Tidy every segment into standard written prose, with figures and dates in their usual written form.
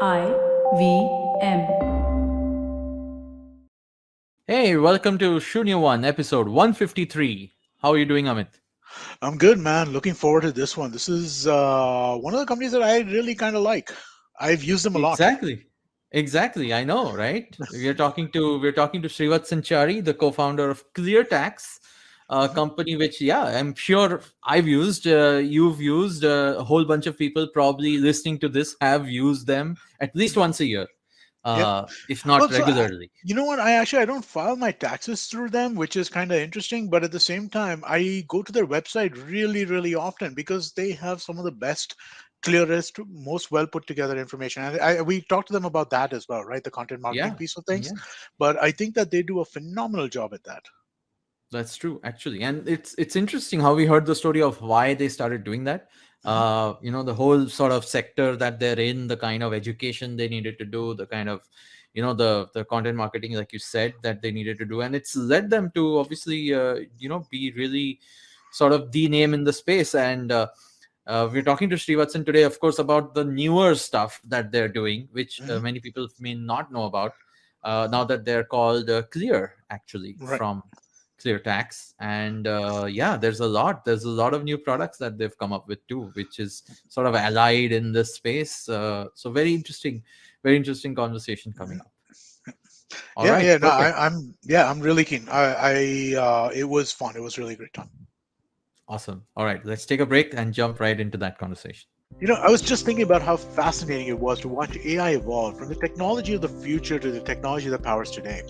IVM. Hey, welcome to Shunya One, episode 153. How are you doing, Amit? I'm good, man. Looking forward to this one. This is one of the companies that I really kind of like. I've used them a lot. Exactly. Exactly. I know, right? We're talking to Srivatsan Chari, the co-founder of Cleartax, a Mhm. company which, yeah, I'm sure I've used. You've used. A whole bunch of people probably listening to this have used them at least once a year, Yep. if not Well, regularly. you know what? I don't file my taxes through them, which is kind of interesting. But at the same time, I go to their website really, really often because they have some of the best, clearest, most well put together information. And we talked to them about that as well, right? The content marketing Yeah. piece of things. Yeah. But I think that they do a phenomenal job at that. That's true, actually, and it's interesting how we heard the story of why they started doing that. Mhm. The whole sort of sector that they're in, the kind of education they needed to do, the kind of, the content marketing, like you said, that they needed to do, and it's led them to obviously, be really sort of the name in the space. And we're talking to Srivatsan today, of course, about the newer stuff that they're doing, which Mhm. many people may not know about. Now that they're called Clear, actually, Right. from Cleartax. And yeah, there's a lot of new products that they've come up with too, which is sort of allied in this space. So very interesting conversation coming up. All Yeah, right, yeah. No, perfect. I'm really keen. It was fun. It was really great time. Awesome. All right, let's take a break and jump right into that conversation. I was just thinking about how fascinating it was to watch AI evolve from the technology of the future to the technology that powers today.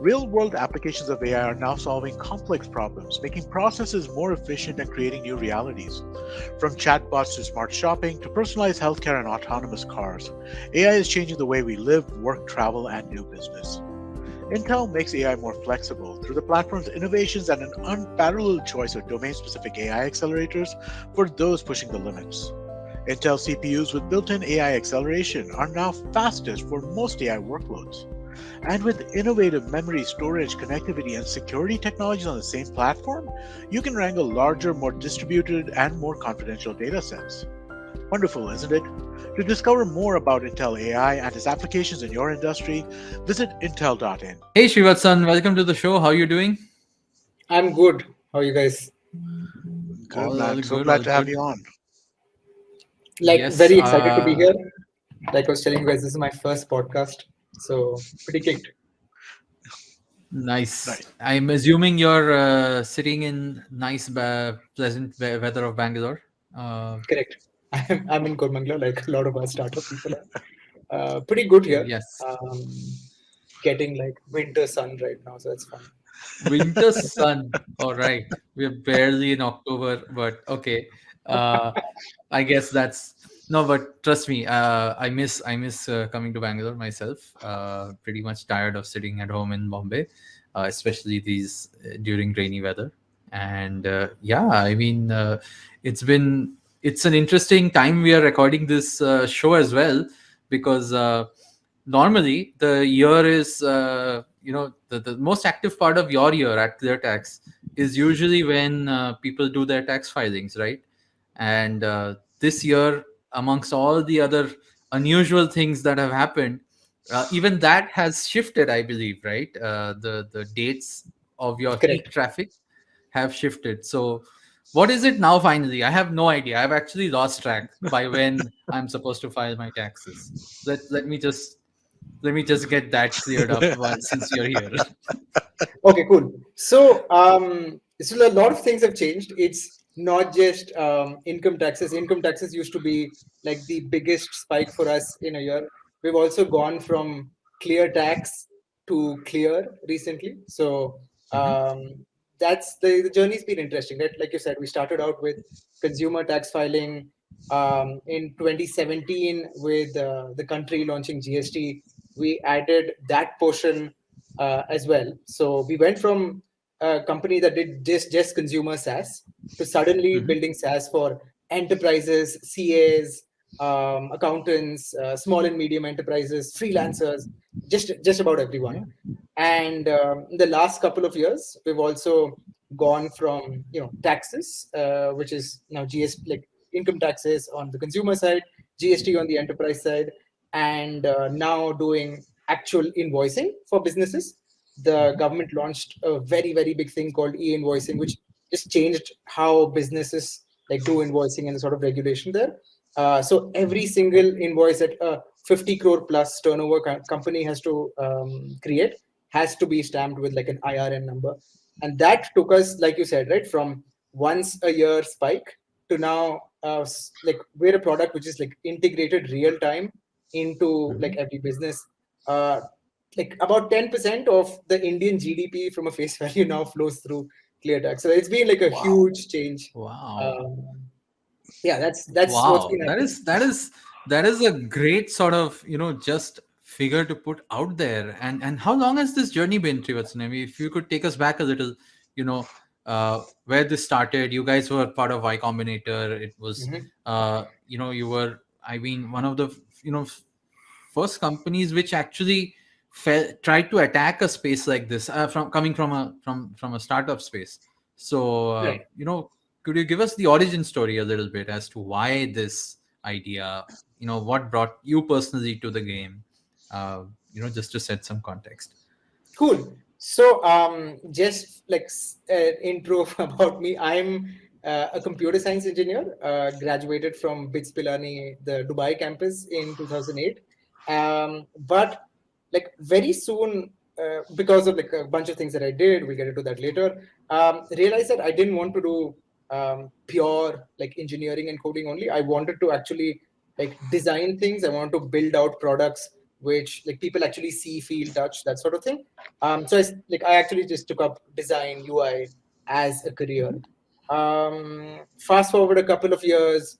Real world applications of AI are now solving complex problems, making processes more efficient and creating new realities. From chatbots to smart shopping to personalized healthcare and autonomous cars, AI is changing the way we live, work, travel, and do business. Intel makes AI more flexible through the platform's innovations and an unparalleled choice of domain specific AI accelerators for those pushing the limits. Intel CPUs with built in AI acceleration are now fastest for most AI workloads. And with innovative memory, storage, connectivity, and security technologies on the same platform, you can wrangle larger, more distributed, and more confidential data sets. Wonderful, isn't it? To discover more about Intel AI and its applications in your industry, visit intel.in. Hey, Srivatsan, welcome to the show. How are you doing? I'm good. How are you guys? Good, All man. So good, glad all to have good. you on. Like, Yes. very excited to be here. Like I was telling you guys, this is my first podcast. So, pretty kicked. Nice. Nice. I'm assuming you're sitting in nice, pleasant weather of Bangalore. Correct. I'm in Kormangla, like a lot of our startup people are. Pretty good here. Yes. Getting like winter sun right now, so it's fun. Winter sun. All right. We're barely in October, but okay. Uh, I guess that's no, but trust me, I miss coming to Bangalore myself. Pretty much tired of sitting at home in Bombay, especially these during rainy weather. And yeah, I mean, it's an interesting time we are recording this show as well, because normally the year is the most active part of your year at ClearTax is usually when people do their tax filings, right? And this year, amongst all the other unusual things that have happened, even that has shifted, I believe, right? The dates of your peak Correct. traffic have shifted. So what is it now finally? I have no idea. I've actually lost track by when I'm supposed to file my taxes. Let me just get that cleared up since you're here. Okay, cool. So a lot of things have changed. It's not just income taxes. Income taxes used to be like the biggest spike for us in a year. We've also gone from clear tax to clear recently. So Mhm. that's the journey's been interesting, right? Like you said, we started out with consumer tax filing in 2017 with the country launching GST. We added that portion as well. So we went from a company that did just consumer SaaS to suddenly Mhm. building SaaS for enterprises, CAs, accountants, small and medium enterprises, freelancers, just about everyone. Yeah. And in the last couple of years, we've also gone from taxes, which is now GST, like income taxes on the consumer side, GST on the enterprise side, and now doing actual invoicing for businesses. The government launched a very, very big thing called e-invoicing, which just changed how businesses like do invoicing and the sort of regulation there. So every single invoice that a 50 crore plus turnover company has to create has to be stamped with like an IRN number. And that took us, like you said, right, from once a year spike to now like we're a product which is like integrated real time into like every business. Uh, like about 10% of the Indian GDP from a face value now flows through Cleartax. So it's been like a Wow. huge change. Wow. Um, yeah, that's what's Wow, been happening. that is a great sort of just figure to put out there. And how long has this journey been, Srivatsan? I mean, if you could take us back a little, you know, where this started. You guys were part of Y Combinator. It was, Mhm. you were, I mean, one of the first companies which actually tried to attack a space like this from coming from a startup space. So Right. could you give us the origin story a little bit as to why this idea, what brought you personally to the game, just to set some context. Cool. So, just like intro about me, I'm a computer science engineer, graduated from BITS Pilani, the Dubai campus in 2008. But like very soon, because of like a bunch of things that I did, we'll get into that later, realized that I didn't want to do pure like engineering and coding only. I wanted to actually like design things. I wanted to build out products which like people actually see, feel, touch, that sort of thing. So I actually just took up design UI as a career. Fast forward a couple of years,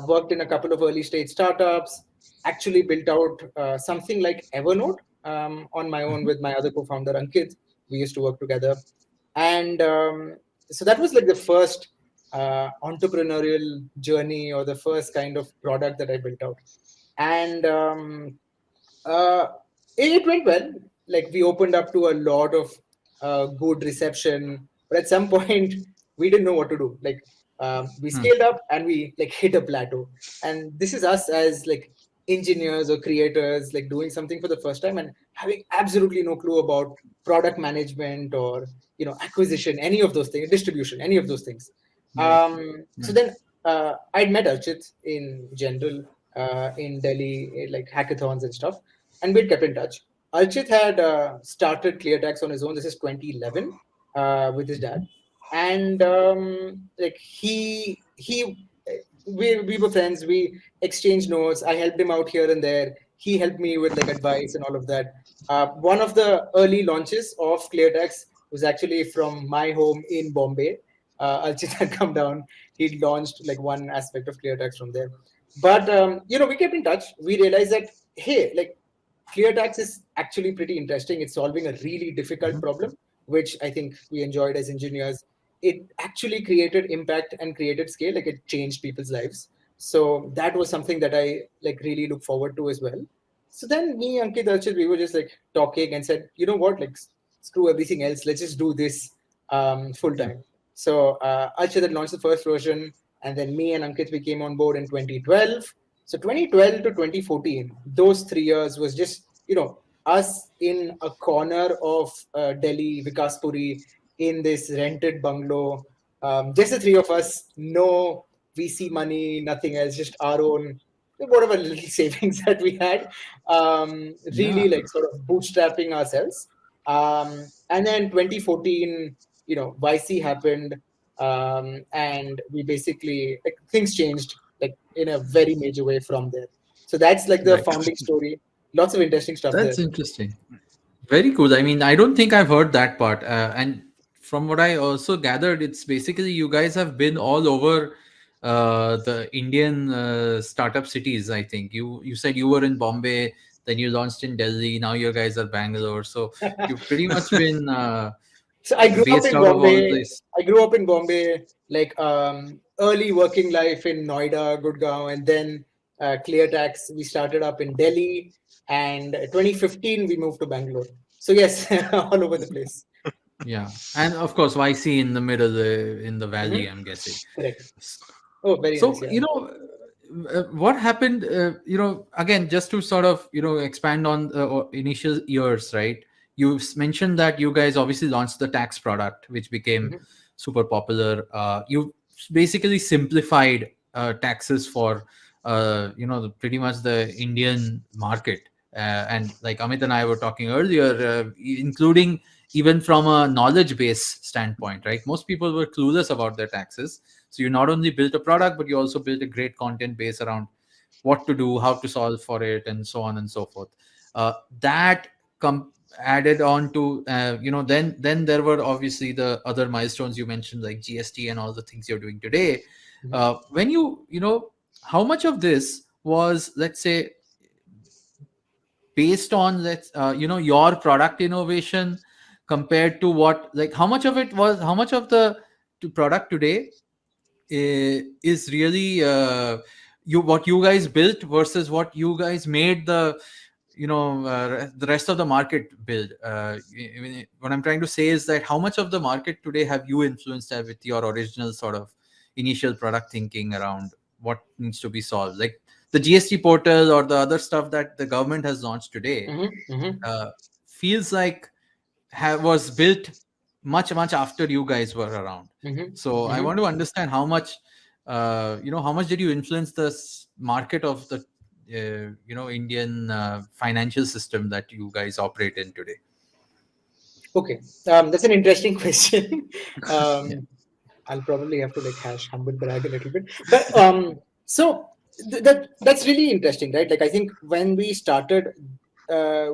worked in a couple of early stage startups, actually built out something like Evernote on my own with my other co-founder Ankit. We used to work together, and so that was like the first entrepreneurial journey or the first kind of product that I built out. And uh, it went well. Like we opened up to a lot of good reception, but at some point we didn't know what to do. Like we scaled up and we like hit a plateau. And this is us as like engineers or creators, like doing something for the first time and having absolutely no clue about product management or acquisition, any of those things, distribution, any of those things. Right. So Right. then I'd met Archit in general in Delhi, like hackathons and stuff, and we'd kept in touch. Archit had started Cleartax on his own. This is 2011 with his dad, and like we were friends. We exchanged notes. I helped him out here and there. He helped me with like advice and all of that. One of the early launches of Cleartax was actually from my home in Bombay. Archit had come down. He launched like one aspect of Cleartax from there. But we kept in touch. We realized that hey, like Cleartax is actually pretty interesting. It's solving a really difficult problem, which I think we enjoyed as engineers. It actually created impact and created scale. Like it changed people's lives. So that was something that I like really look forward to as well. So then me, Ankit, Archit, we were just like talking and said, you know what, like screw everything else. Let's just do this full time. So Archit had launched the first version, and then me and Ankit we came on board in 2012. So 2012 to 2014, those 3 years was just us in a corner of Delhi, Vikaspuri, in this rented bungalow. Just the three of us, no VC money, nothing else, just our own whatever little savings that we had. Really Yeah. like sort of bootstrapping ourselves. And then 2014, YC happened, and we basically like things changed like in a very major way from there. So that's like the Right. founding story. Lots of interesting stuff there. That's interesting. Very cool. I mean, I don't think I've heard that part. And from what I also gathered, it's basically you guys have been all over the Indian startup cities. I think you said you were in Bombay, then you launched in Delhi. Now you guys are Bangalore. So you've pretty much been So I grew up based in out of all Bombay. this. I grew up in Bombay, like early working life in Noida, Gurgaon, and then Cleartax. We started up in Delhi, and 2015 we moved to Bangalore. So yes, all over the place. Yeah, and of course YC in the middle, in the valley, Mhm. I'm guessing. Correct. Oh, very nice. So Yeah. what happened, again, just to sort of, expand on the initial years, right? You mentioned that you guys obviously launched the tax product, which became Mhm. super popular. You basically simplified taxes for, pretty much the Indian market. And like Amit and I were talking earlier, including even from a knowledge base standpoint, right? Most people were clueless about their taxes. So you not only built a product, but you also built a great content base around what to do, how to solve for it, and so on and so forth. That added on to, then there were obviously the other milestones you mentioned, like GST and all the things you're doing today. Mhm. When how much of this was, let's say, based on, your product innovation compared to what, like, how much of the product today is really what you guys built versus what you guys made the rest of the market build. I mean, what I'm trying to say is that how much of the market today have you influenced with your original sort of initial product thinking around what needs to be solved, like the GST portal or the other stuff that the government has launched today. Mhm. Mhm. uh, Feels like was built much after you guys were around. Mhm. So I Mhm. want to understand how much, how much did you influence the market of the Indian financial system that you guys operate in today? Okay, that's an interesting question. Yeah. I'll probably have to like hash humble brag a little bit, but so that's really interesting, right? Like I think when we started,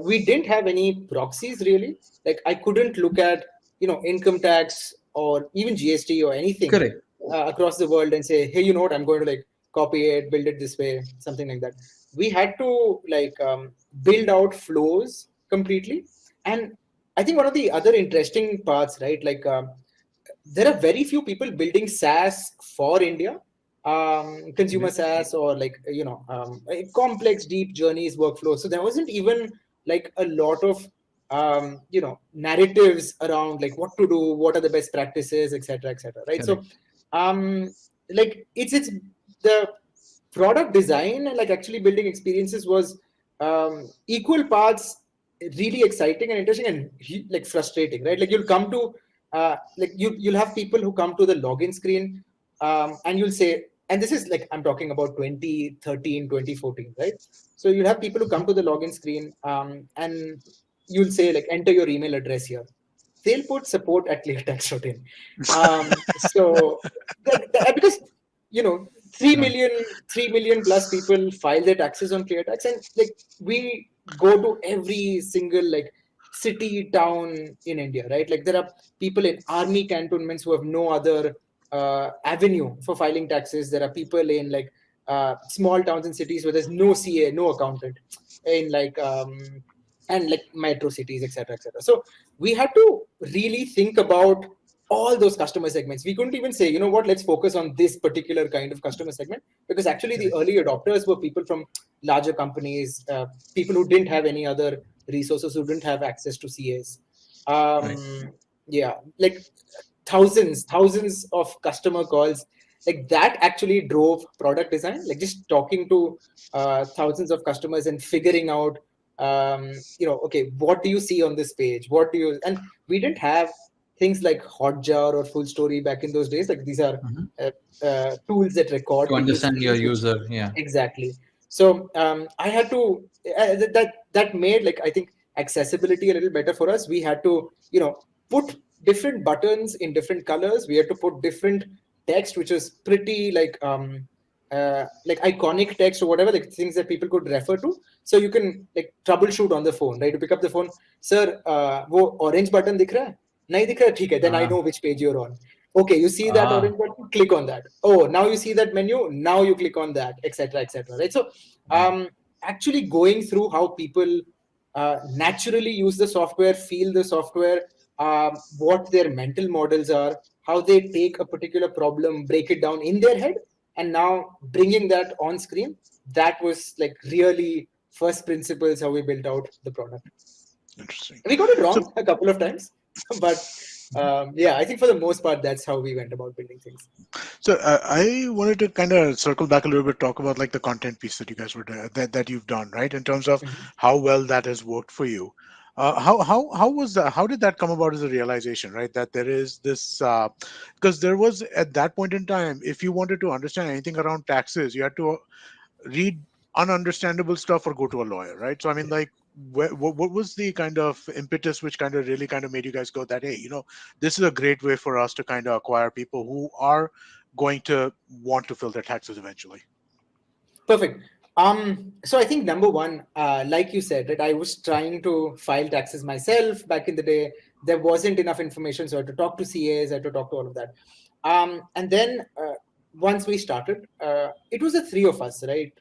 we didn't have any proxies really. Like I couldn't look at income tax or even GST or anything Correct. across the world and say, hey, you know what, I'm going to like copy it, build it this way, something like that. We had to like build out flows completely. And I think one of the other interesting parts, right? Like there are very few people building SaaS for India, consumer Okay. SaaS or like complex, deep journeys, workflows. So there wasn't even like a lot of narratives around like what to do, what are the best practices, etc., etc. Right? So Correct. like it's the product design and like actually building experiences was equal parts really exciting and interesting and like frustrating, right? Like you'll come to like you'll have people who come to the login screen and you'll say, and this is like I'm talking about 2013 2014, right? So you'll have people who come to the login screen and you'll say like enter your email address here. They'll put support at cleartax.in. So because you know 3 Right. million 3 million plus people file their taxes on cleartax, and like we go to every single like city town in India, right? Like there are people in army cantonments who have no other avenue for filing taxes. There are people in like small towns and cities where there's no CA, no accountant, in like and like metro cities, etc., etc. So we had to really think about all those customer segments. We couldn't even say, you know what, let's focus on this particular kind of customer segment, because actually the Correct. early adopters were people from larger companies, people who didn't have any other resources, who didn't have access to CAs. Right. Yeah, like thousands of customer calls. Like that actually drove product design. Like just talking to thousands of customers and figuring out, okay, what do you see on this page? What do you? And we didn't have things like Hotjar or Full Story back in those days. Like these are Mhm. tools that record To people's understand your screens, which user. Yeah. exactly. So I had to that made like I think accessibility a little better for us. We had to put different buttons in different colors. We had to put different text, which was pretty like iconic text or whatever, like things that people could refer to. So you can like troubleshoot on the phone, right? You pick up the phone, sir, वो orange button दिख रहा है? नहीं दिख रहा है, ठीक है. Then I Ah. know which page you're on. Okay, you see that Ah. orange button, click on that. Oh, now you see that menu, now you click on that, etc., etc. Right? So Right. actually going through how people naturally use the software, feel the software, what their mental models are, how they take a particular problem, break it down in their head, and now bringing that on screen. That was like really first principles how we built out the product. Interesting. We got it So wrong a couple of times, but Yeah, I think for the most part, that's how we went about building things. So I wanted to kind of circle back a little bit, talk about like the content piece that you guys were that you've done, right? In terms of Mhm. how well that has worked for you. How was that? How did that come about as a realization, right? That there is this because there was at that point in time, if you wanted to understand anything around taxes, you had to read ununderstandable stuff or go to a lawyer, right? So I mean, like, what was the kind of impetus which kind of really kind of made you guys go that, hey, this is a great way for us to kind of acquire people who are going to want to fill their taxes eventually? Perfect. So I think number one, like you said, that I was trying to file taxes myself back in the day. There wasn't enough information, so I had to talk to CAs, I had to talk to all of that. And then once we started, it was the three of us, right?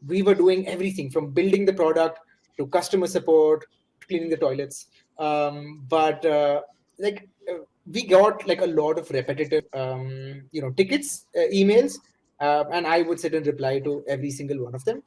We were doing everything from building the product to customer support to cleaning the toilets. But like we got like a lot of repetitive, tickets, emails, and I would sit and reply to every single one of them.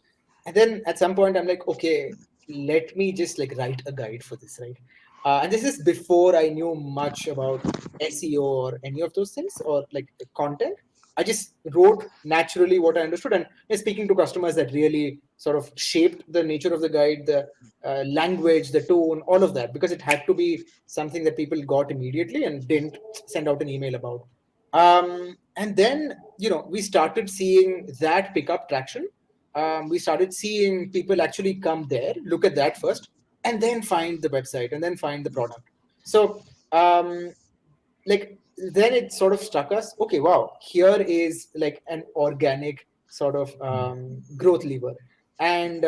And then at some point, I'm like, okay, let me just like write a guide for this, right? And this is before I knew much about SEO or any of those things or like content. I just wrote naturally what I understood, and speaking to customers that really sort of shaped the nature of the guide, the language, the tone, all of that, because it had to be something that people got immediately and didn't send out an email about. And then, we started seeing that pick up traction. We started seeing people actually come there, look at that first, and then find the website and then find the product. So, like, then it sort of struck us, okay, wow, here is like an organic sort of growth lever. And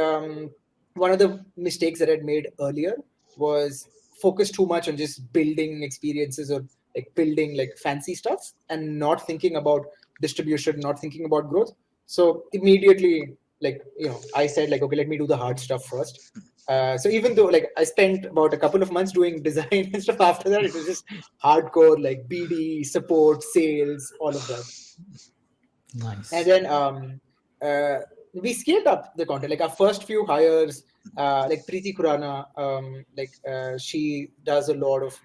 one of the mistakes that I'd made earlier was focus too much on just building experiences or like building like fancy stuff and not thinking about distribution, not thinking about growth. So immediately, like, I said, like, okay, let me do the hard stuff first. So even though like I spent about a couple of months doing design and stuff, after that it was just hardcore like BD, support, sales, all of that. And Nice. then we scaled up the content. Like our first few hires, like Preeti Kurana, she does a lot of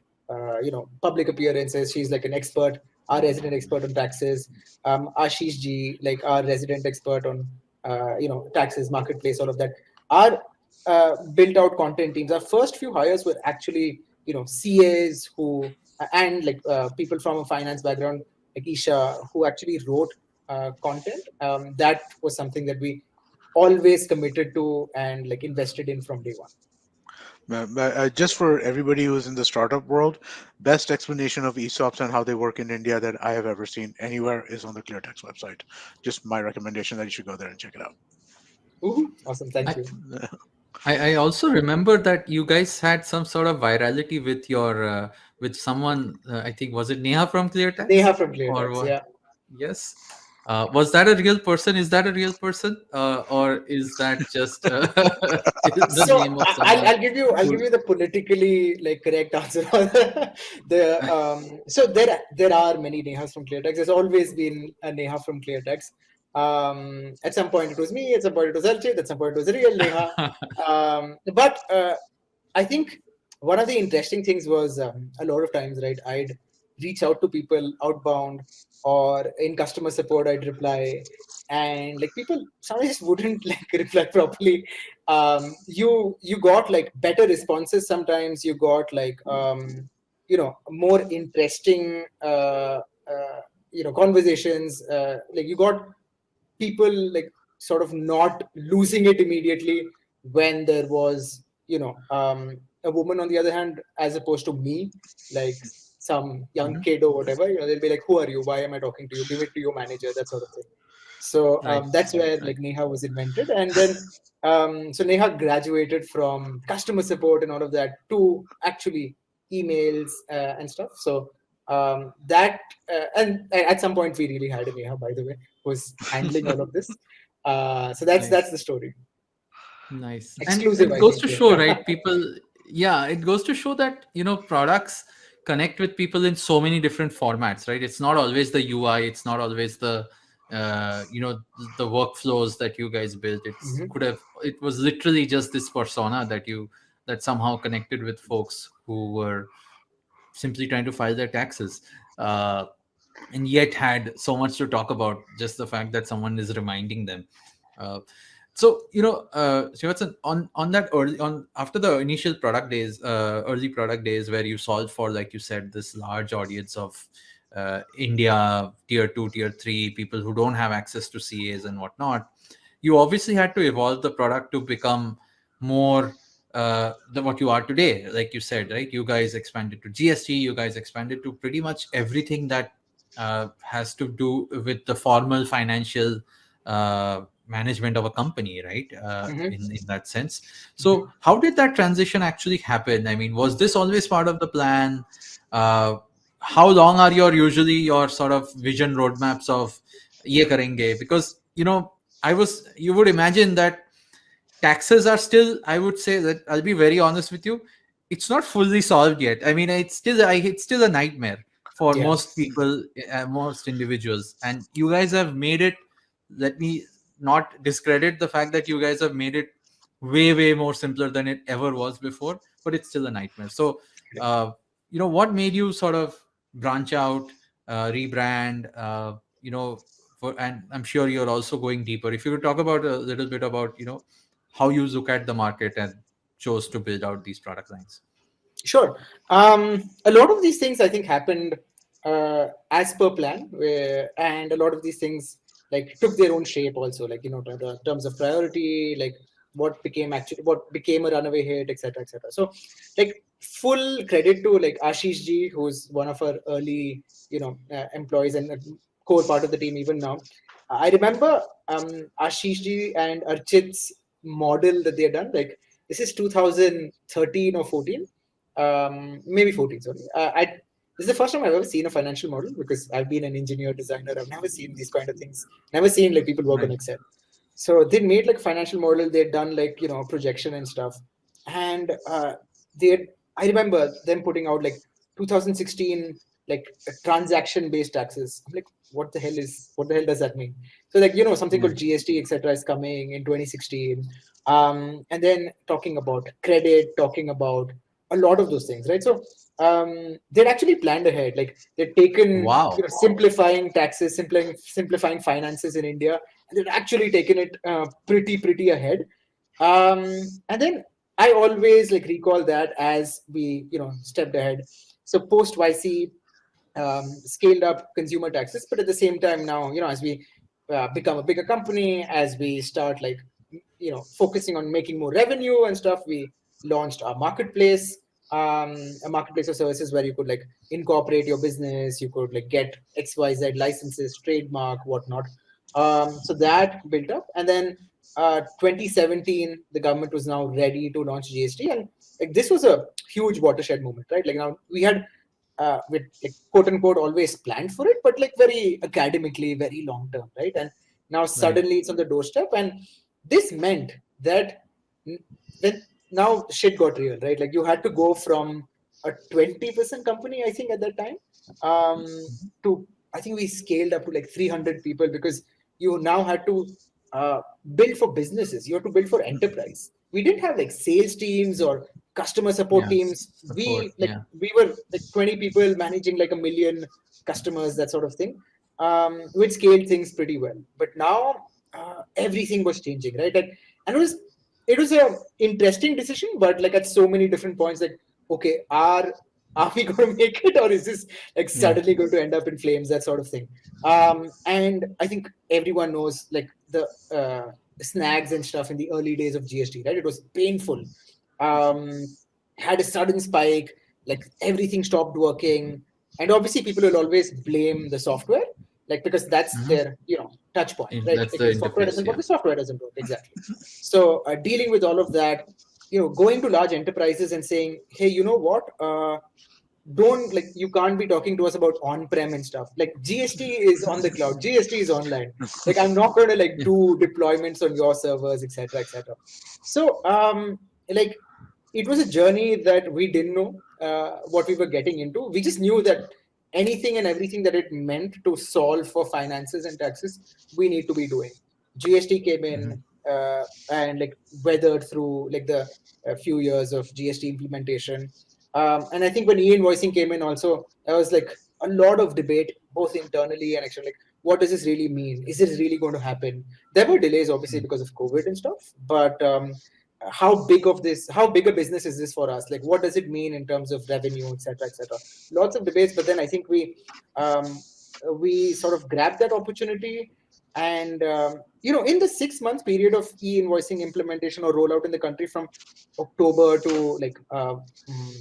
public appearances. She's like an expert, our resident expert on taxes. Ashish Ji, like our resident expert on taxes, marketplace, all of that. Our built out content teams. Our first few hires were actually CAs who and like people from a finance background, like Isha, who actually wrote content. That was something that we always committed to and like invested in from day one. Just for everybody who's in the startup world, best explanation of ESOPs and how they work in India that I have ever seen anywhere is on the Cleartax website. Just my recommendation that you should go there and check it out. Ooh, awesome, thank I, you. I also remember that you guys had some sort of virality with your with someone. I think was it Neha from Cleartax Neha from or Cleartax, what? yeah. Yes. Was that a real person? Is that a real person, or is that just the So name of I'll, someone? I'll give you I'll Who, give you the politically like correct answer on so there are many Nehas from Cleartex. There's always been a Neha from Cleartex. At some point it was me, at some point it was Archit, at some point it was a real Neha. But I think one of the interesting things was a lot of times, right, I'd reach out to people outbound or in customer support, I'd reply, and like people sometimes just wouldn't like reply properly. You got like better responses sometimes. You got like more interesting conversations. Like you got people like sort of not losing it immediately when there was a woman on the other hand, as opposed to me, like some young Mhm. kid or whatever. They'll be like, who are you, why am I talking to you, give it to your manager, that sort of thing. So Right, that's where right. like Neha was invented. And then so Neha graduated from customer support and all of that to actually emails and stuff. So that and at some point we really had a Neha, by the way, was handling all of this. So that's Nice. the story. Nice. And Exclusive, it I goes think. to show, Yeah. right? People, yeah, it goes to show that, products connect with people in so many different formats, right? It's not always the UI, it's not always the workflows that you guys built. Mhm. It was literally just this persona that somehow connected with folks who were simply trying to file their taxes, uh, and yet had so much to talk about, just the fact that someone is reminding them. uh, so Srivatsan, on that early on after the initial product days, early product days, where you solved for, like you said, this large audience of India, tier 2, tier 3 people who don't have access to CAs and whatnot, you obviously had to evolve the product to become more than what you are today. Like you said, right, you guys expanded to GST, you guys expanded to pretty much everything that has to do with the formal financial management of a company, right? In that sense. So how did that transition actually happen? I mean, was this always part of the plan? uh, how long are your sort of vision roadmaps of ye karenge? Because you would imagine that taxes are still, I would say that, I'll be very honest with you, it's not fully solved yet. I mean, it's still a nightmare for Yeah. most people, most individuals. And you guys have made it, let me not discredit the fact that you guys have made it way more simpler than it ever was before, but it's still a nightmare. So what made you sort of branch out, rebrand, and I'm sure you're also going deeper. If you could talk about a little bit about how you look at the market and chose to build out these product lines. Sure. A lot of these things I think happened as per plan, and a lot of these things like took their own shape also, like the terms of priority, like what became a runaway hit, etc., etc. So, like full credit to like Ashish ji, who's one of our early employees and a core part of the team even now. I remember Ashish ji and Archit's model that they had done. Like this is 2013 or 14, maybe 14, sorry. This is the first time I've ever seen a financial model, because I've been an engineer designer. I've never seen these kind of things, never seen like people work on Right. Excel. So they made like financial model, they'd done like projection and stuff. And they had, I remember them putting out like 2016 like transaction based taxes. I'm like, what the hell does that mean? So like something Yeah. called GST etc is coming in 2016. And then talking about credit, talking about a lot of those things, right? So they'd actually planned ahead. Like they'd taken Wow. simplifying taxes, simplifying finances in India, and they'd actually taken it pretty ahead. And then I always like recall that as we stepped ahead. So post YC, scaled up consumer taxes, but at the same time now as we become a bigger company, as we start like focusing on making more revenue and stuff, we launched our marketplace, a marketplace of services where you could like incorporate your business, you could like get XYZ licenses, trademark, whatnot. So that built up, and then 2017 the government was now ready to launch GST, and like this was a huge watershed moment, right? Like now we had with like quote unquote always planned for it, but like very academically, very long term, right? And now Right. suddenly it's on the doorstep, and this meant that then now shit got real, right? Like you had to go from a 20% company, I think at that time, to I think we scaled up to like 300 people, because you now had to build for businesses, you have to build for enterprise. We didn't have like sales teams or customer support Yeah. teams. Support. Yeah. We were like 20 people managing like a million customers, that sort of thing, which scaled things pretty well. But now everything was changing, right? And it was a interesting decision, but like at so many different points, like okay, are we going to make it, or is this like Yeah. suddenly going to end up in flames, that sort of thing. And I think everyone knows like the snags and stuff in the early days of GST, right? It was painful. Had a sudden spike, like everything stopped working, and obviously people will always blame the software, like because that's Mhm. their touch point, right? That's If the the software interface. doesn't work, Yeah. the software doesn't work, exactly. So dealing with all of that, going to large enterprises and saying, hey, you know what, don't, like, you can't be talking to us about on-prem and stuff. Like GST is on the cloud, GST is online. Like I'm not going to like Yeah. do deployments on your servers, etc., etc. So like it was a journey that we didn't know what we were getting into. We just knew that anything and everything that it meant to solve for finances and taxes, we need to be doing. GST came Mhm. in and like weathered through like the few years of GST implementation. And I think when e-invoicing came in also, there was like a lot of debate, both internally and actually, like, what does this really mean? Is it really going to happen? There were delays, obviously, because of COVID and stuff, but how big a business is this for us? Like, what does it mean in terms of revenue, et cetera, et cetera? Lots of debates, but then I think we sort of grabbed that opportunity. And, in the 6 months period of e-invoicing implementation or rollout in the country from October to like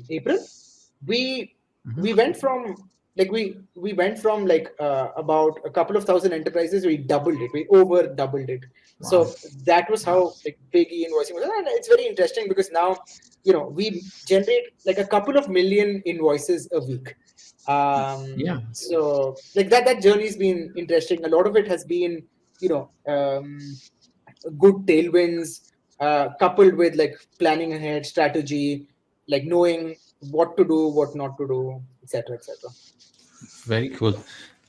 April, we Mhm. we went from we went from like about a couple of thousand enterprises. We doubled it. We over doubled it. Wow. So that was how like big e-invoicing was, and it's very interesting because now we generate like a couple of million invoices a week. Yeah. So like that journey's been interesting. A lot of it has been you know um, good tailwinds, coupled with like planning ahead strategy, like knowing what to do, what not to do, etc., etc. Very cool.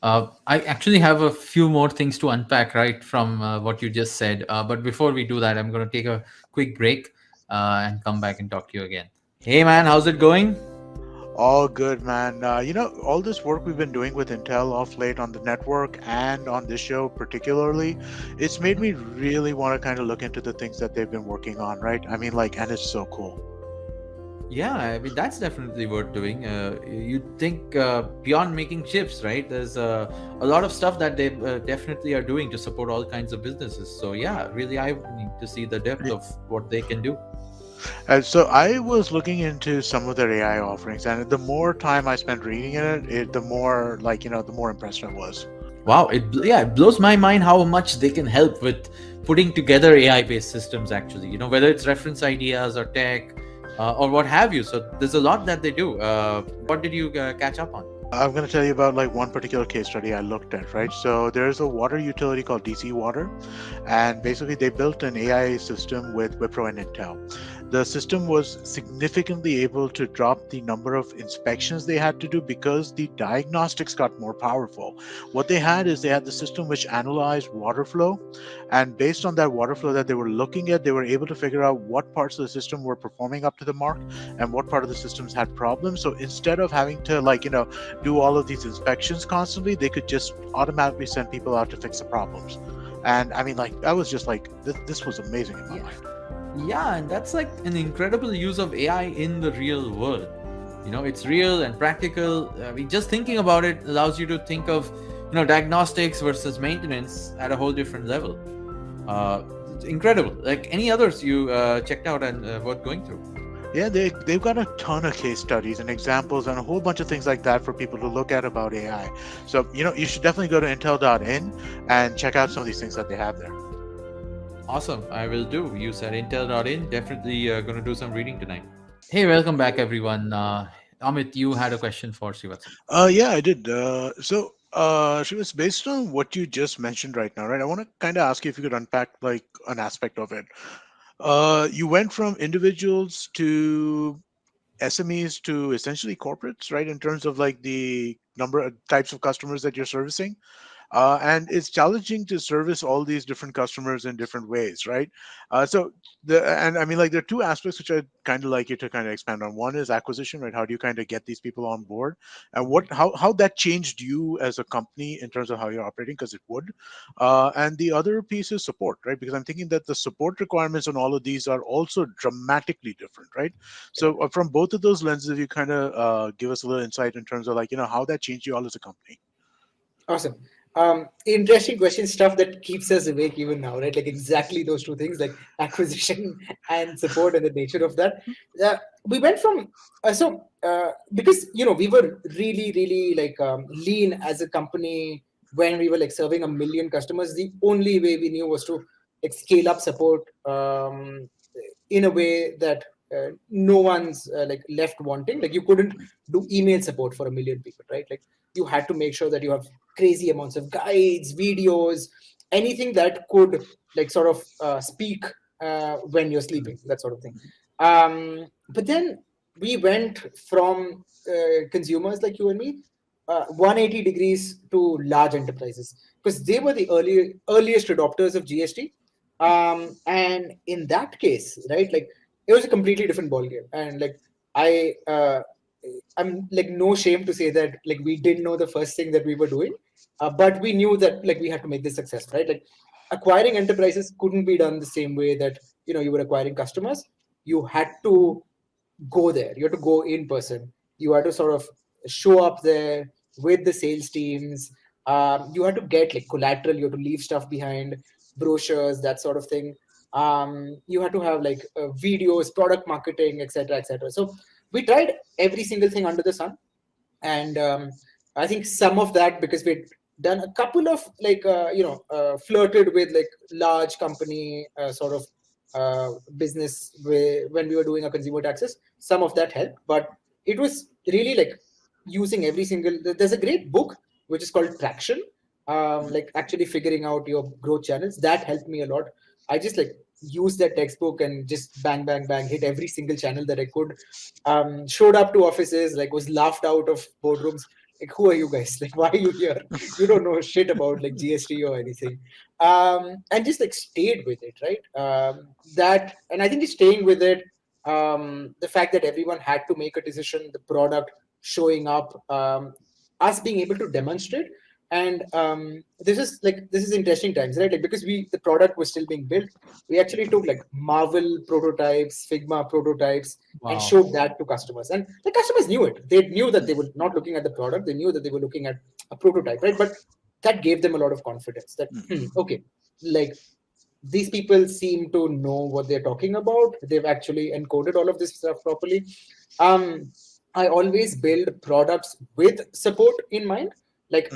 I actually have a few more things to unpack right from what you just said. But before we do that, I'm going to take a quick break and come back and talk to you again. Hey, man, how's it going? All good, man. All this work we've been doing with Intel off late on the network and on this show particularly, it's made me really want to kind of look into the things that they've been working on, right? I mean, like, and it's so cool. Yeah, I mean, that's definitely worth doing. You think beyond making chips, right? There's a lot of stuff that they definitely are doing to support all kinds of businesses. So, yeah, really, I need to see the depth of what they can do. So I was looking into some of their AI offerings, and the more time I spent reading the more the more impressed I was. Wow, it blows my mind how much they can help with putting together AI-based systems. Actually, whether it's reference ideas or tech or what have you. So there's a lot that they do. What did you catch up on? I'm going to tell you about like one particular case study I looked at, right? So there's a water utility called DC Water, and basically they built an AI system with Wipro and Intel. The system was significantly able to drop the number of inspections they had to do because the diagnostics got more powerful. What they had is they had the system which analyzed water flow, and based on that water flow that they were looking at, they were able to figure out what parts of the system were performing up to the mark and what part of the systems had problems. So instead of having to do all of these inspections constantly, they could just automatically send people out to fix the problems. And I mean, like, I was just like, this was amazing in my mind. Yeah, and that's like an incredible use of AI in the real world. It's real and practical. I mean, just thinking about it allows you to think of, diagnostics versus maintenance at a whole different level. It's incredible. Like any others you checked out and worth going through. Yeah, they've got a ton of case studies and examples and a whole bunch of things like that for people to look at about AI. So, you should definitely go to intel.in and check out some of these things that they have there. Awesome. I will do. You said intel.in. Definitely going to do some reading tonight. Hey, welcome back, everyone. Amit, you had a question for Srivatsan. Yeah, I did. Shivas, based on what you just mentioned right now, right? I want to kind of ask you if you could unpack like an aspect of it. You went from individuals to SMEs to essentially corporates, right? In terms of like the number of types of customers that you're servicing. And it's challenging to service all these different customers in different ways, right? And I mean, like, there are two aspects which I'd kind of like you to kind of expand on. One is acquisition, right? How do you kind of get these people on board, and how that changed you as a company in terms of how you're operating, because it would. And the other piece is support, right? Because I'm thinking that the support requirements on all of these are also dramatically different, right? So from both of those lenses, if you kind of give us a little insight in terms of like how that changed you all as a company. Awesome. Interesting question, stuff that keeps us awake even now, right? Like exactly those two things, like acquisition and support, and the nature of that. We went from because we were really, really like lean as a company when we were like serving a million customers. The only way we knew was to like scale up support in a way that no one's like left wanting. Like you couldn't do email support for a million people, right? Like you had to make sure that you have crazy amounts of guides, videos, anything that could like sort of speak when you're sleeping, that sort of thing. But then we went from consumers like you and me 180 degrees to large enterprises because they were the earliest adopters of GST. And in that case, right, like it was a completely different ballgame. And like I I'm like no shame to say that like we didn't know the first thing that we were doing, but we knew that like we had to make this successful, right? Like acquiring enterprises couldn't be done the same way that you were acquiring customers. You had to go there. You had to go in person. You had to sort of show up there with the sales teams. You had to get like collateral. You had to leave stuff behind, brochures, that sort of thing. You had to have like videos, product marketing, etc., etc. So we tried every single thing under the sun, and I think some of that because we'd done a couple of like flirted with like large company sort of business when we were doing our consumer taxes. Some of that helped, but it was really like using every single. There's a great book which is called Traction, like actually figuring out your growth channels. That helped me a lot. I just like used that textbook and just bang bang bang hit every single channel that I could. Showed up to offices, like was laughed out of boardrooms. Like, who are you guys? Like, why are you here? You don't know shit about like GST or anything. And just like stayed with it, right? And I think just staying with it, the fact that everyone had to make a decision, the product showing up, us being able to demonstrate. And this is interesting times, right? Like because the product was still being built, we actually took like Marvel prototypes, Figma prototypes, and Wow. showed that to customers. And the customers knew it. They knew that they were not looking at the product. They knew that they were looking at a prototype, right? But that gave them a lot of confidence that, okay, like these people seem to know what they're talking about. They've actually encoded all of this stuff properly. I always build products with support in mind, like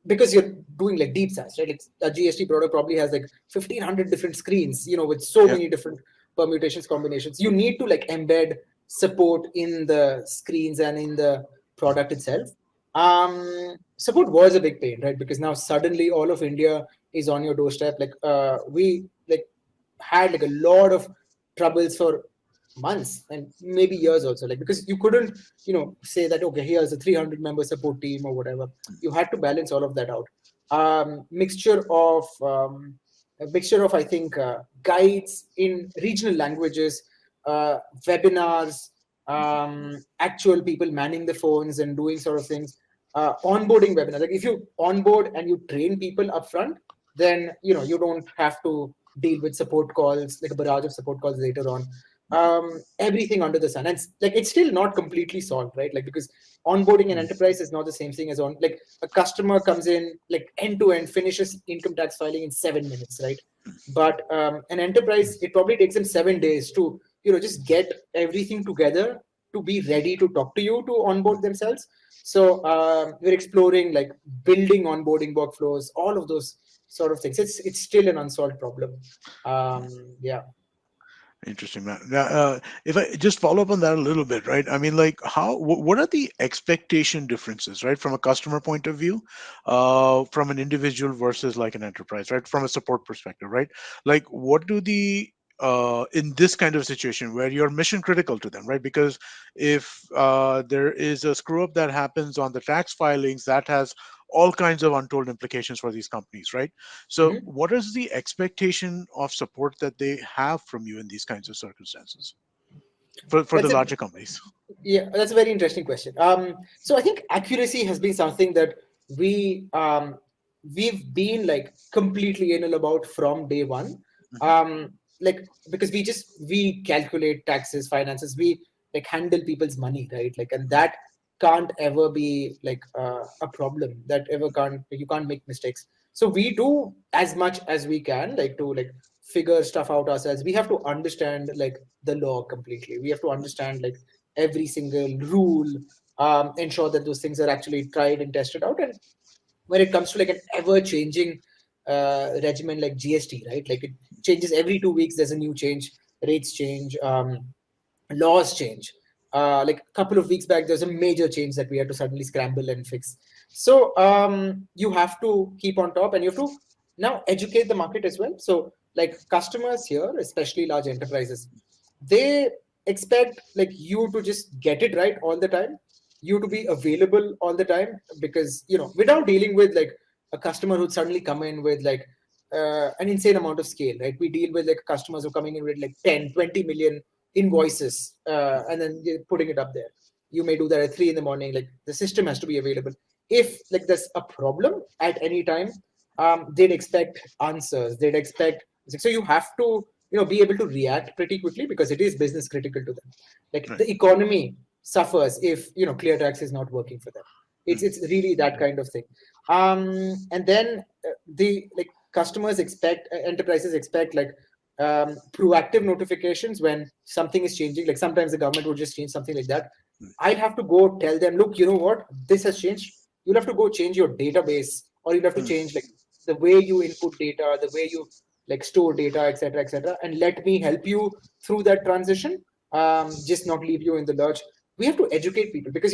because you're doing like deep SaaS, right? Like a GST product probably has like 1,500 different screens, with so Yeah. many different permutations, combinations. You need to like embed support in the screens and in the product itself. Support was a big pain, right? Because now suddenly all of India is on your doorstep. Like we like had like a lot of troubles for months and maybe years also, like because you couldn't say that okay, here's a 300 member support team or whatever. You had to balance all of that out. Mixture of I think guides in regional languages, webinars, actual people manning the phones and doing sort of things, onboarding webinars. Like if you onboard and you train people up front, then you don't have to deal with support calls, like a barrage of support calls later on. Everything under the sun, and it's still not completely solved, right? Like because onboarding an enterprise is not the same thing as like a customer comes in like end to end, finishes income tax filing in 7 minutes, right? But an enterprise, it probably takes them 7 days to just get everything together to be ready to talk to you, to onboard themselves. So we're exploring like building onboarding workflows, all of those sort of things. It's still an unsolved problem. Yeah. Interesting, man. Now, if I just follow up on that a little bit, right? I mean, like, what are the expectation differences, right, from a customer point of view, from an individual versus like an enterprise, right, from a support perspective, right? Like, what do the in this kind of situation where you're mission critical to them, right? Because if there is a screw up that happens on the tax filings, that has all kinds of untold implications for these companies, right? So, Mhm. what is the expectation of support that they have from you in these kinds of circumstances for the That's a larger companies? Yeah, that's a very interesting question. So I think accuracy has been something that we've been like completely anal about from day one. Mhm. Like because we calculate taxes, finances, we like handle people's money, right? Like, and that can't ever be like a problem. That ever can't You can't make mistakes. So we do as much as we can, like to like figure stuff out ourselves. We have to understand like the law completely. We have to understand like every single rule, ensure that those things are actually tried and tested out. And when it comes to like an ever-changing regimen like GST, right? Like it changes every 2 weeks. There's a new change. Rates change. Laws change. Like a couple of weeks back, there's a major change that we had to suddenly scramble and fix. So you have to keep on top, and you have to now educate the market as well. So like customers here, especially large enterprises, they expect like you to just get it right all the time, you to be available all the time, because without dealing with like a customer who'd suddenly come in with like an insane amount of scale, right? We deal with like customers who are coming in with like 10, 20 million invoices, and then you're putting it up there. you may do that at 3 in the morning. Like the system has to be available. If like there's a problem at any time, they'd expect answers. They'd expect, so you have to, be able to react pretty quickly because it is business critical to them. Like Right. the economy suffers if Cleartax is not working for them. It's really that kind of thing. And then the like customers expect, enterprises expect like proactive notifications when something is changing. Like sometimes the government would just change something like that. I'd have to go tell them, look, you know what, this has changed. You'll have to go change your database, or you'll have to change like the way you input data, the way you like store data, etc., and let me help you through that transition. Just not leave you in the lurch. We have to educate people because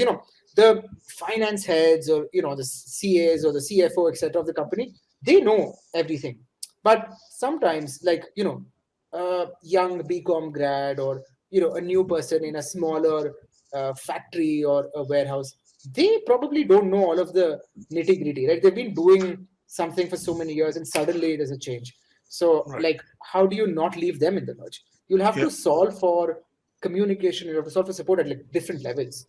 the finance heads, or the CAs or the CFO, etc., of the company, they know everything. But sometimes, like young BCom grad, or a new person in a smaller factory or a warehouse, they probably don't know all of the nitty gritty, right? They've been doing something for so many years, and suddenly there's a change. So, Right. like, how do you not leave them in the lurch? You'll have Yep. to solve for communication. You have to solve for support at like different levels.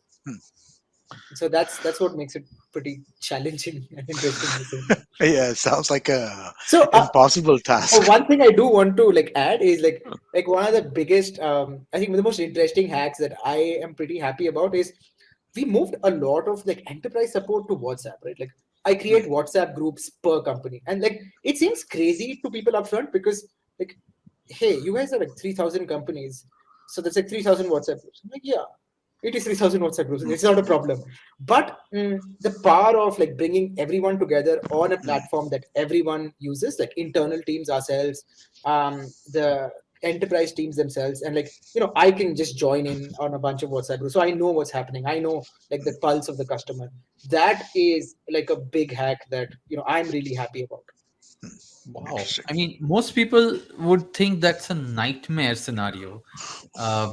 So that's what makes it pretty challenging and interesting, I think. Yeah, it sounds like a So, impossible task. one thing I do want to like add is like one of the biggest, I think the most interesting hacks that I am pretty happy about is we moved a lot of like enterprise support to WhatsApp, right? Like I create WhatsApp groups per company, and like it seems crazy to people upfront because like, hey, you guys are like 3,000 companies, so that's like 3,000 WhatsApp groups. I'm like, yeah, it is 3,000 WhatsApp groups. It's not a problem. But the power of like bringing everyone together on a platform that everyone uses, like internal teams ourselves, the enterprise teams themselves, and like I can just join in on a bunch of WhatsApp groups, so I know what's happening. I know like the pulse of the customer. That is like a big hack that I'm really happy about. Wow. Interesting. I mean, most people would think that's a nightmare scenario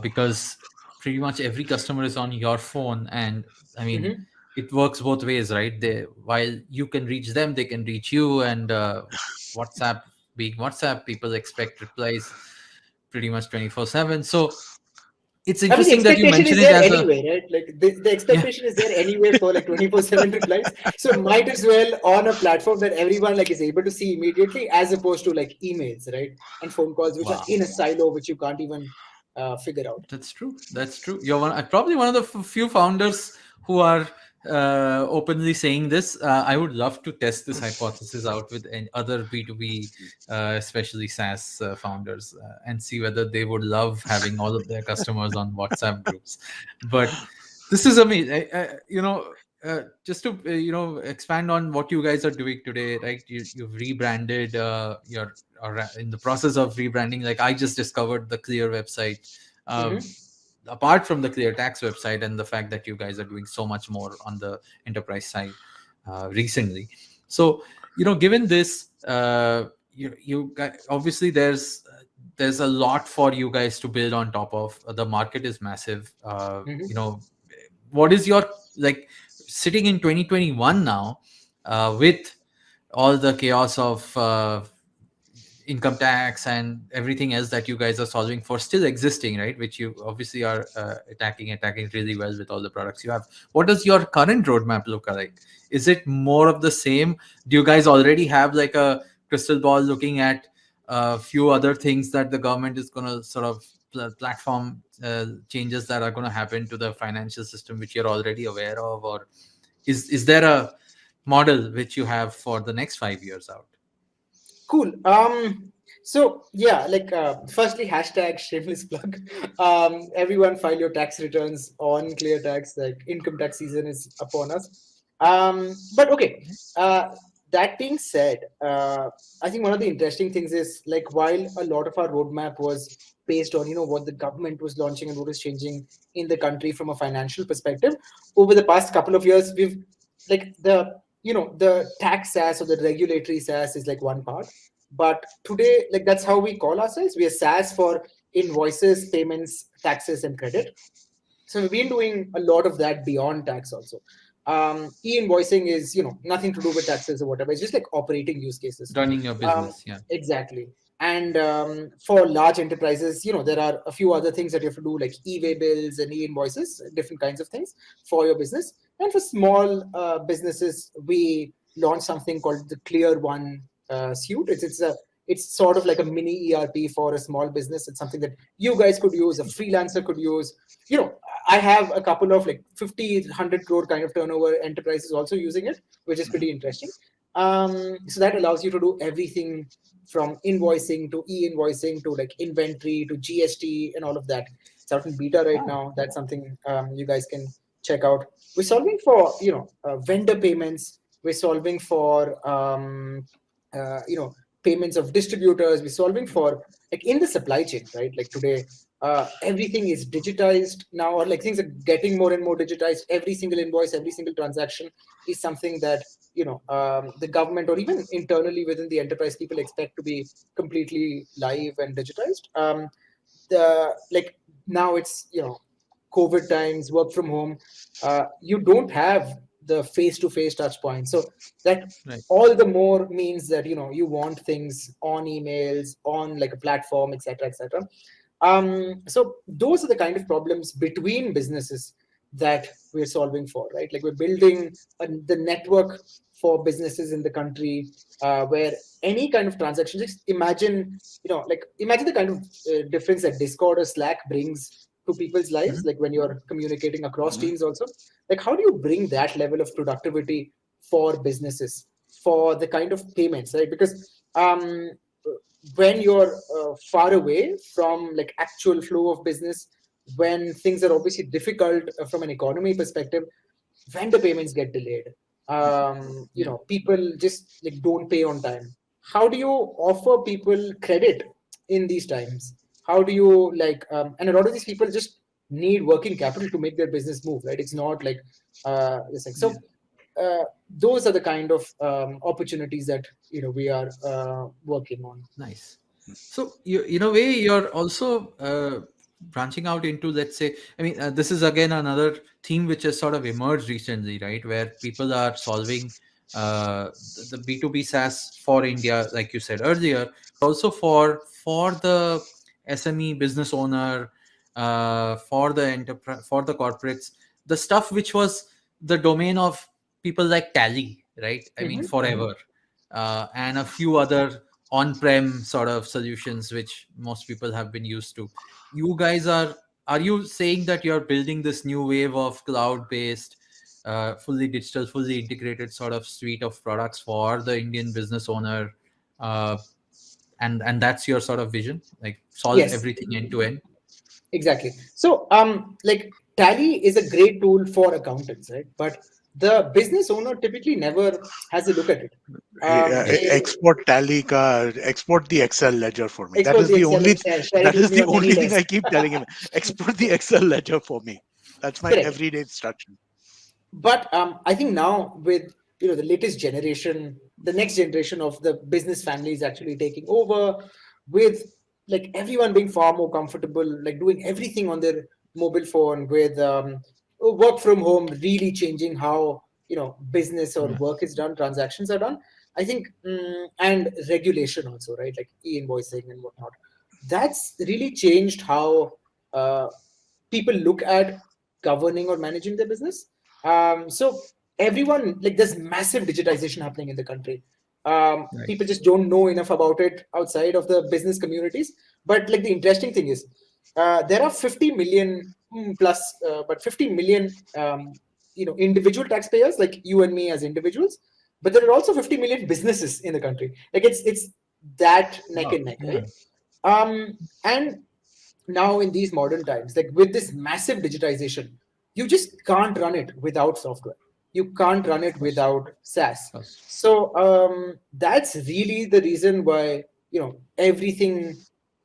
because pretty much every customer is on your phone. And I mean, it works both ways, right? While you can reach them, they can reach you. And WhatsApp, being WhatsApp, people expect replies pretty much 24/7. So it's I mean, the interesting that you expectation mention is it there as a, anyway, right? Like the yeah, expectation is there anyway for like 24/7 replies. So might as well on a platform that everyone like is able to see immediately, as opposed to like emails, right? And phone calls, which are wow. in a silo, which you can't even figure out. That's true. That's true. You're probably one of the few founders who are openly saying this. I would love to test this hypothesis out with other B2B, especially SaaS founders, and see whether they would love having all of their customers on WhatsApp groups. But this is amazing. Just to expand on what you guys are doing today, right? You've rebranded. You're in the process of rebranding. Like I just discovered the Clear website. Apart from the Cleartax website and the fact that you guys are doing so much more on the enterprise side recently. So, given this, obviously there's a lot for you guys to build on top of. The market is massive. What is your like sitting in 2021 now with all the chaos of income tax and everything else that you guys are solving for still existing, right? Which you obviously are attacking really well with all the products you have. What does your current roadmap look like? Is it more of the same? Do you guys already have like a crystal ball looking at a few other things that the government is going to sort of platform changes that are going to happen to the financial system, which you're already aware of? Or is there a model which you have for the next 5 years out? Cool. So yeah, like firstly, hashtag shameless plug. Everyone file your tax returns on Cleartax. Like income tax season is upon us. But okay. That being said, I think one of the interesting things is like while a lot of our roadmap was based on what the government was launching and what was changing in the country from a financial perspective, over the past couple of years, we've like the tax SaaS or the regulatory SaaS is like one part. But today, like that's how we call ourselves. We are SaaS for invoices, payments, taxes, and credit. So we've been doing a lot of that beyond tax also. E-invoicing is nothing to do with taxes or whatever. It's just like operating use cases. Running your business, yeah. Exactly. And for large enterprises, there are a few other things that you have to do, like e-way bills and e-invoices, different kinds of things for your business. And for small businesses, we launched something called the Clear One suite. It's sort of like a mini ERP for a small business. It's something that you guys could use, a freelancer could use. I have a couple of like 50, 100 crore kind of turnover enterprises also using it, which is pretty interesting. So that allows you to do everything from invoicing to e-invoicing to like inventory to GST and all of that. It's out in beta right now. That's something you guys can check out. We're solving for vendor payments. We're solving for payments of distributors. We're solving for like in the supply chain, right? Like today, everything is digitized now, or like things are getting more and more digitized. Every single invoice, every single transaction is something that the government or even internally within the enterprise people expect to be completely live and digitized. Like now it's COVID times, work from home. You don't have the face-to-face touch point, so that Right. all the more means that you want things on emails, on like a platform, etc., etc. So those are the kind of problems between businesses that we're solving for, right? Like we're building the network for businesses in the country, where any kind of transaction, just imagine the kind of difference that Discord or Slack brings to people's lives, like when you're communicating across teams also. Like how do you bring that level of productivity for businesses, for the kind of payments, right? Because when you're far away from like actual flow of business, when things are obviously difficult from an economy perspective, vendor payments get delayed. People just like don't pay on time. How do you offer people credit in these times? How do you and a lot of these people just need working capital to make their business move, right? It's not like this thing. So those are the kind of opportunities that we are working on. Nice. So you, in a way, you're also branching out into, let's say, I mean, this is again another theme which has sort of emerged recently, right? Where people are solving the B2B SaaS for India, like you said earlier, also for the SME business owner, for the enterprise, for the corporates, the stuff which was the domain of people like Tally, right? I mean, forever, and a few other on-prem sort of solutions which most people have been used to. You guys are you saying that you're building this new wave of cloud-based, fully digital, fully integrated sort of suite of products for the Indian business owner, uh, and that's your sort of vision, like solve Yes, everything end to end? exactly. So like Tally is a great tool for accountants, right? But the business owner typically never has a look at it. They Export tally ka, export the Excel ledger for me. That export is the the Excel only and share it that with is me the on any only thing I desk. keep telling him. Export the Excel ledger for me. That's my Correct. everyday instruction. But I think now with the latest generation, the next generation of the business families actually taking over, with like everyone being far more comfortable, like doing everything on their mobile phone, with work from home really changing how business or work is done, transactions are done. I think, and regulation also, right? Like e-invoicing and whatnot. That's really changed how uh, people look at governing or managing their business. So everyone, like there's massive digitization happening in the country. Right. People just don't know enough about it outside of the business communities. But like the interesting thing is, there are 50 million plus, but 50 million, individual taxpayers like you and me as individuals. But there are also 50 million businesses in the country. Like it's that neck Wow. and neck, Yeah. right? And now in these modern times, like with this massive digitization, you just can't run it without software. You can't run it Course. without SaaS. Course. So that's really the reason why everything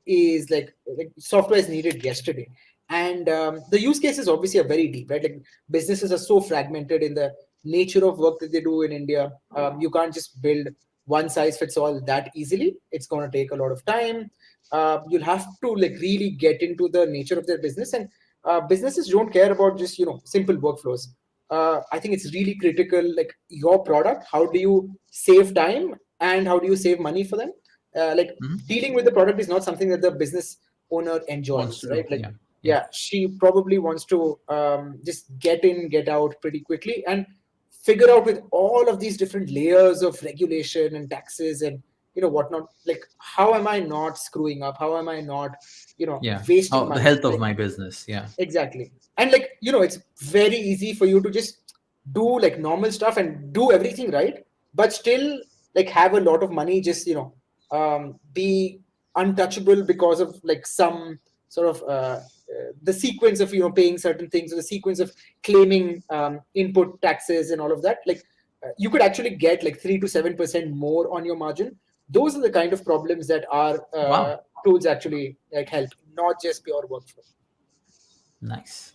is like software is needed yesterday. And the use cases obviously are very deep, right? Like businesses are so fragmented in the nature of work that they do in India. You can't just build one size fits all that easily. It's going to take a lot of time. You'll have to like really get into the nature of their business, and businesses don't care about just simple workflows. I think it's really critical, like your product, how do you save time and how do you save money for them. like dealing with the product is not something that the business owner Wants enjoys, to do. right? Like, Yeah. yeah, she probably wants to just get in, get out pretty quickly, and figure out with all of these different layers of regulation and taxes and whatnot. Like, how am I not screwing up? How am I not Yeah. wasting Oh, the money? health of Like, my business. Yeah. exactly. And like, it's very easy for you to just do like normal stuff and do everything right, but still like have a lot of money just, be untouchable because of like some sort of the sequence of, paying certain things, or the sequence of claiming input taxes and all of that. Like, you could actually get like 3 to 7% more on your margin. Those are the kind of problems that our Wow. tools actually like help, not just pure workflow. Nice.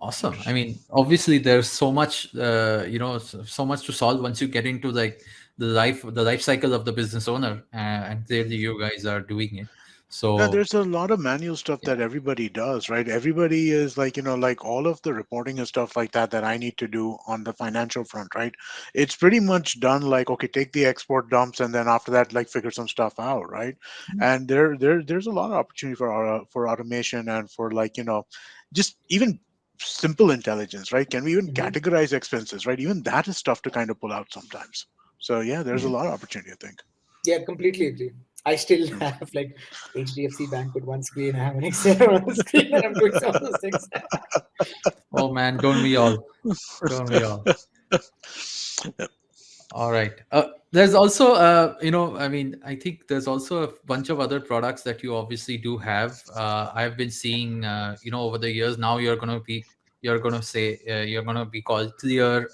Awesome. I mean, obviously, there's so much, so much to solve once you get into like the life cycle of the business owner, and clearly you guys are doing it. Yeah, So there's a lot of manual stuff yeah, that everybody does, right? Everybody is like, like all of the reporting and stuff like that that I need to do on the financial front, right? It's pretty much done like, okay, take the export dumps and then after that, like figure some stuff out, right? And there's a lot of opportunity for automation and for like, just even simple intelligence, right? Can we even Mhm. categorize expenses, right? Even that is tough to kind of pull out sometimes. So yeah, there's a lot of opportunity, I think. Yeah, completely agree. I still Hmm. have like HDFC Bank with one screen. I have an Excel on the screen, and I'm doing some of those things. oh man, don't we all? Don't we all? All right. There's also, I mean, I think there's also a bunch of other products that you obviously do have. I've been seeing, over the years. Now you're going to say, you're going to be called Clear,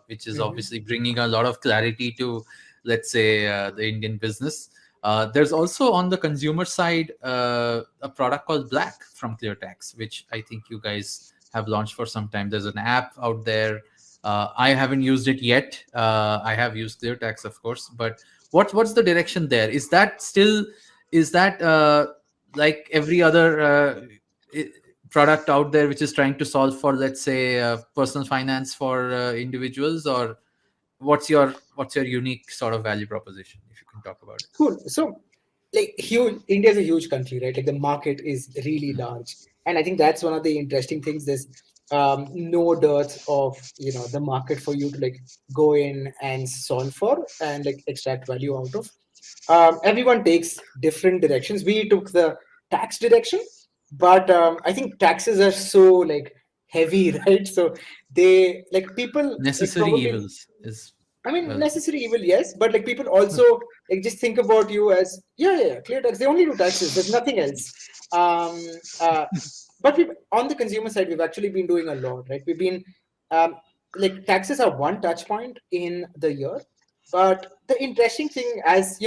which is Mhm. obviously bringing a lot of clarity to, let's say, the Indian business. There's also on the consumer side a product called Black from Cleartax, which I think you guys have launched for some time. There's an app out there. I haven't used it yet. I have used Cleartax, of course, but what's the direction there? Is that like every other i- product out there which is trying to solve for, let's say, personal finance for individuals, or what's your unique sort of value proposition, if you can talk about it? Cool. So, like, huge. India is a huge country, right? Like, the market is really large, and I think that's one of the interesting things. There's no dearth of the market for you to like go in and solve for and like extract value out of. Everyone takes different directions. We took the tax direction, but I think taxes are so like heavy, right? So they like people like Necessary probably, evils is, I mean, well, necessary evil, yes, but like people also like just think about you as yeah, clear tax. They only do taxes. There's nothing else. Um, uh, but we on the consumer side, we've actually been doing a lot, right? We've been um, like taxes are one touch point in the year, but the interesting thing, as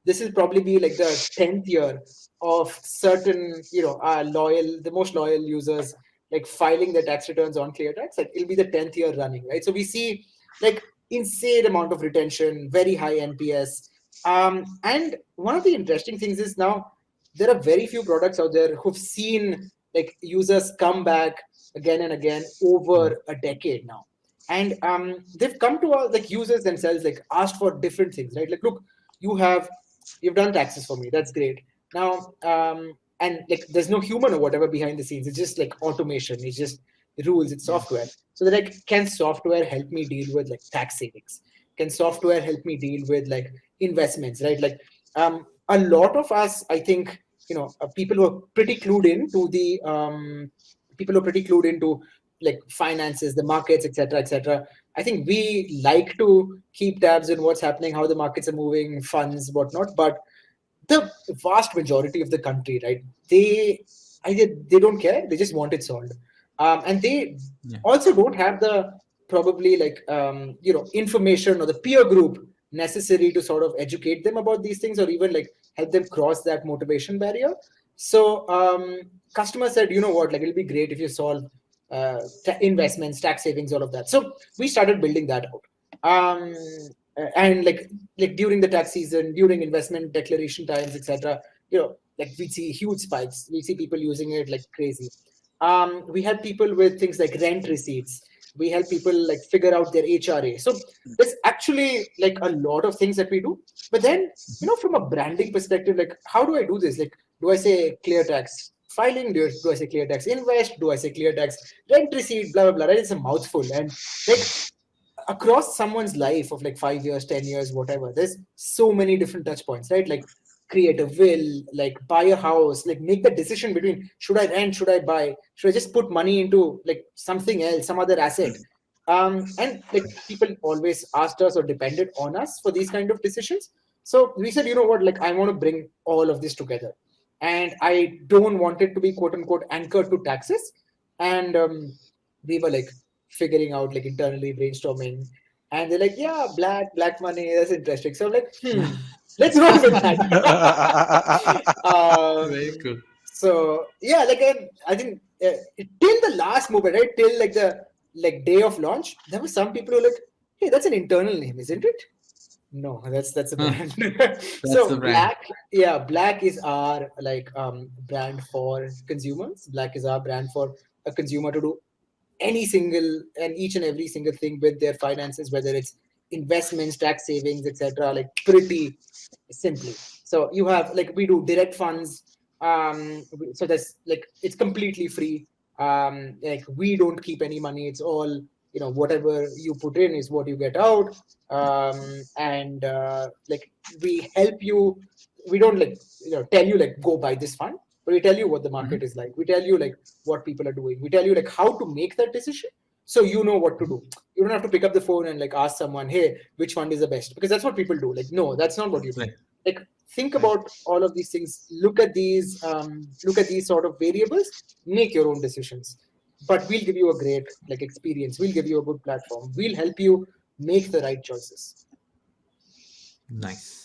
this will probably be like the 10th year of certain loyal, the most loyal users like filing their tax returns on ClearTax. Like it'll be the 10th year running, right? So we see like insane amount of retention, very high NPS. And one of the interesting things is now there are very few products out there who've seen like users come back again and again over a decade now. And they've come to our like users themselves, like asked for different things, right? Like, look, you've done taxes for me. That's great. Now, and like there's no human or whatever behind the scenes. It's just like automation. It's just rules. It's software. So they're like, can software help me deal with like tax savings? Can software help me deal with like investments, right? Like a lot of us, I think, people who are pretty clued into the people who are pretty clued into like finances, the markets, etc., etc. I think we like to keep tabs on what's happening, how the markets are moving, funds, whatnot. But the vast majority of the country, right? They don't care. They just want it solved, and they yeah. also don't have the probably like information or the peer group necessary to sort of educate them about these things or even like help them cross that motivation barrier. So customers said, you know what, like it'll be great if you solve investments, tax savings, all of that. So we started building that out. And like during the tax season, during investment declaration times, etc., like we see huge spikes. We see people using it like crazy. We had people with things like rent receipts. We help people like figure out their HRA. So there's actually like a lot of things that we do. But then, from a branding perspective, like how do I do this? Like, do I say Cleartax filing? Do I say Cleartax invest? Do I say Cleartax rent receipt? Blah blah blah. Right? It's a mouthful, and like across someone's life of like 5 years, 10 years, whatever, there's so many different touch points, right? Like create a will, like buy a house, like make the decision between should I rent, should I buy, should I just put money into like something else, some other asset. And like people always asked us or depended on us for these kind of decisions. So we said, you know what, like I want to bring all of this together. And I don't want it to be quote unquote anchored to taxes. And we were like figuring out like internally brainstorming, and they're like, yeah, black money, that's interesting. So I'm like, let's roll with that. Very cool. So yeah, like I think till the last moment, right, till like the like day of launch, there were some people who were like, hey, that's an internal name, isn't it? No, that's a brand. So the brand. Black is our like brand for consumers. Black is our brand for a consumer to do any single and each and every single thing with their finances, whether it's investments, tax savings, etc. Like pretty simply. So you have like we do direct funds. So that's like it's completely free. Like we don't keep any money. It's all whatever you put in is what you get out. And like we help you. We don't like tell you like go buy this fund, but we tell you what the market is like. We tell you like what people are doing. We tell you like how to make that decision, so you know what to do. You don't have to pick up the phone and like ask someone, hey, which fund is the best, because that's what people do. Like, no, that's not what you do. Right. Like think about all of these things. Look at these sort of variables. Make your own decisions. But we'll give you a great like experience. We'll give you a good platform. We'll help you make the right choices. Nice.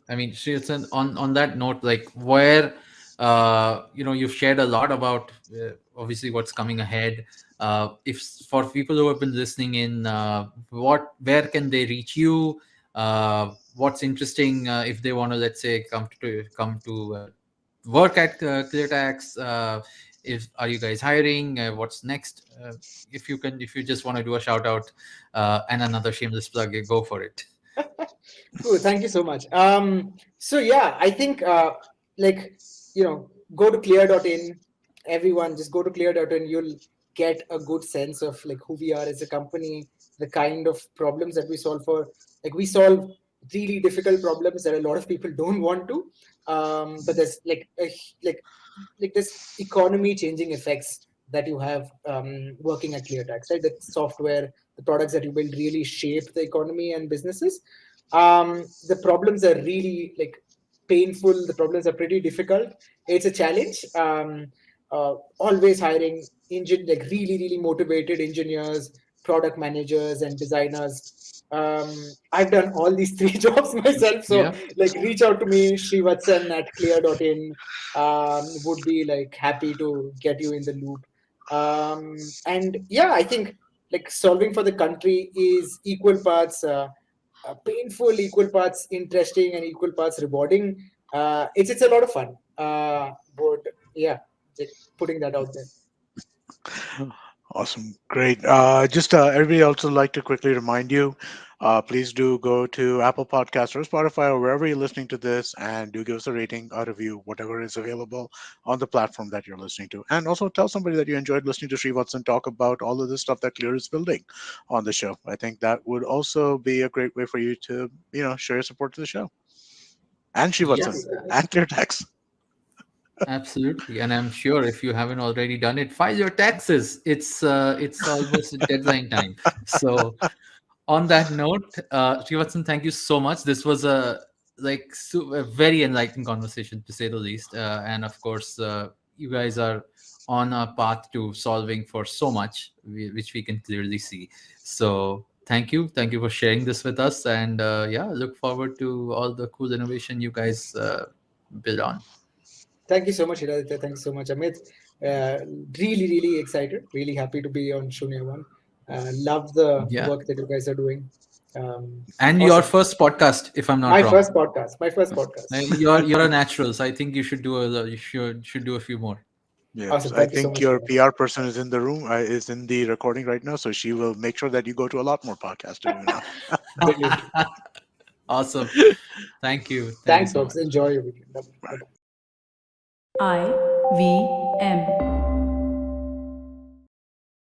I mean, Srivatsan, on that note, like where you've shared a lot about obviously what's coming ahead. If for people who have been listening in, where can they reach you? What's interesting if they want to, let's say, come to work at Cleartax? If are you guys hiring? What's next? If you just want to do a shout out and another shameless plug, go for it. Cool. Thank you so much. So yeah, I think go to clear.in. Everyone just go to clear.in. You'll get a good sense of like who we are as a company, the kind of problems that we solve for. Like we solve really difficult problems that a lot of people don't want to. But there's like this economy changing effects that you have working at Cleartax, right? The software, the products that you build really shape the economy and businesses. The problems are really like painful. The problems are pretty difficult. It's a challenge. Always hiring like really motivated engineers, product managers, and designers. I've done all these three jobs myself. So like reach out to me, Srivatsan at clear.in. Would be like happy to get you in the loop. And yeah, I think like solving for the country is equal parts painful, equal parts interesting, and equal parts rewarding. It's a lot of fun. But yeah, putting that out there. Awesome. Great. Just everybody also like to quickly remind you, please do go to Apple Podcasts or Spotify or wherever you're listening to this and do give us a rating, a review, whatever is available on the platform that you're listening to. And also tell somebody that you enjoyed listening to Srivatsan talk about all of the stuff that Clear is building on the show. I think that would also be a great way for you to, show your support to the show. And Srivatsan and Cleartax. Absolutely, and I'm sure if you haven't already done it, file your taxes. It's almost deadline time. So, on that note, Srivatsan, thank you so much. This was a very enlightening conversation to say the least. And of course, you guys are on a path to solving for so much, which we can clearly see. So, thank you for sharing this with us, and look forward to all the cool innovation you guys build on. Thank you so much, Shiladitya. Thank you so much, Amit. Really excited. Really happy to be on Shunya One. Love the work that you guys are doing. And awesome. Your first podcast, if I'm not wrong. My first podcast. You're a natural, so I think you should do a few more. Yeah, Awesome. I Thank you so think much. your For PR person is in the room, is in the recording right now, so she will make sure that you go to a lot more podcasts to do now. that. Brilliant. Awesome. Thank you. Thank you Thanks, so folks. much. Enjoy your weekend. Bye bye. Bye. I V M.